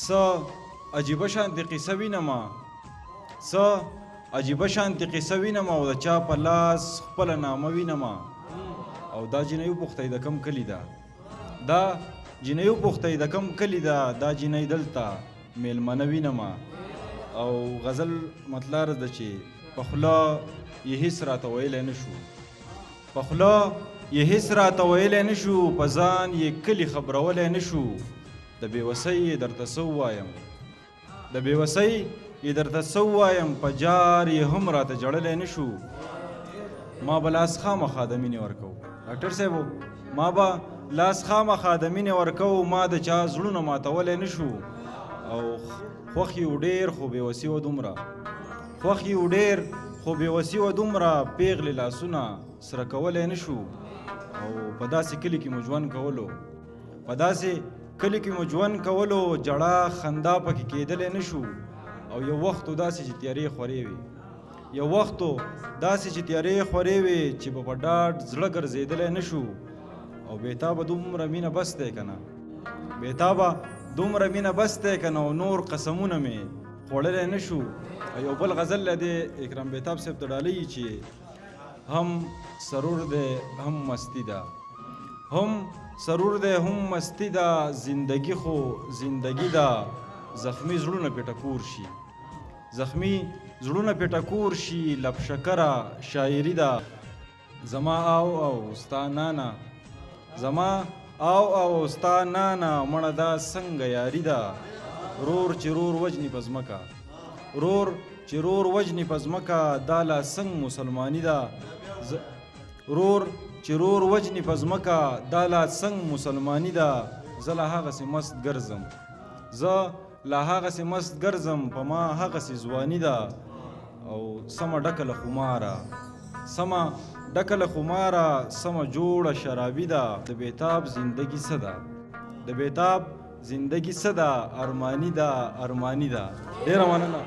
څه عجیبه شانتې قصه وینمه څه عجیبه شانتې قصه وینمه او د چا په لاس خپله نامه وینمه او دا جینۍ وپوښتئ د کم کلي ده دا جینۍ وپوښتئ د کم کلي ده دا جینۍ دلته میلمنه وینمه او غزل مطلب ده چې په خوله یې هېڅ راته ویلی نه شو په خوله یې هېڅ راته ویلی نه شو په ځان یې کلي خبرولی نه شو د بېوسۍ یې درته څه ووایم د بېوسۍ یې درته څه ووایم په جار یې هم راته جړلی نه شو ما به لاس خامخا د مینې ورکو ډاکټر صاحب ما به لاس خامخا د مینې ورکو ما د چا زړونه ماتولی نه شو او خوښ یې و ډېر خو بېوسي وه دومره خوښ یې و ډېر خو بېوسي وه دومره پېغلې لاسونه سره کولی نه شو او په داسې کلي کې مو ژوند کولو په داسې کلي کې مو ژوند کولو جړه خندا پکې کېدلی نه شو او یو وخت و داسې چې تیارې خورې وي یو وخت و داسې چې تیارې خورې وي چې به په ډاډ زړه ګرځېدلی نه شو او بېتابه دومره مینه بس دی که نه بېتابه دومره مینه بس دی که نه او نور قسمونه مې خوړلی نه شو یو بل غزل دی اکرام بېتاب صاحب ته ډالۍ چې هم سرور دی هم مستی ده هم سرور دی هم مستی ده زندگی خو زندگی ده زخمی زړونه پې ټکور شي زخمی زړونه پې ټکور شي لب شکره شاعري ده زما او ستا نانا زما او ستا نانا مړه دا څنګه یاري ده رور چې رور وجني په ځمکه رور چې رور وجني په ځمکه دا لا څنګه مسلماني ده رور چې رور وجني په ځمکه دا لا څنګه مسلماني ده زه لا هغسې مست ګرځم زه لا هغسې مست ګرځم په ما هغسې ځواني ده او سمه ډکه له خماره سمه ډکه له خماره سمه جوړه شرابي ده د بېتاب زندگی څه ده د بېتاب زندگی څه ده ارماني ده ارماني ده ډېره مننه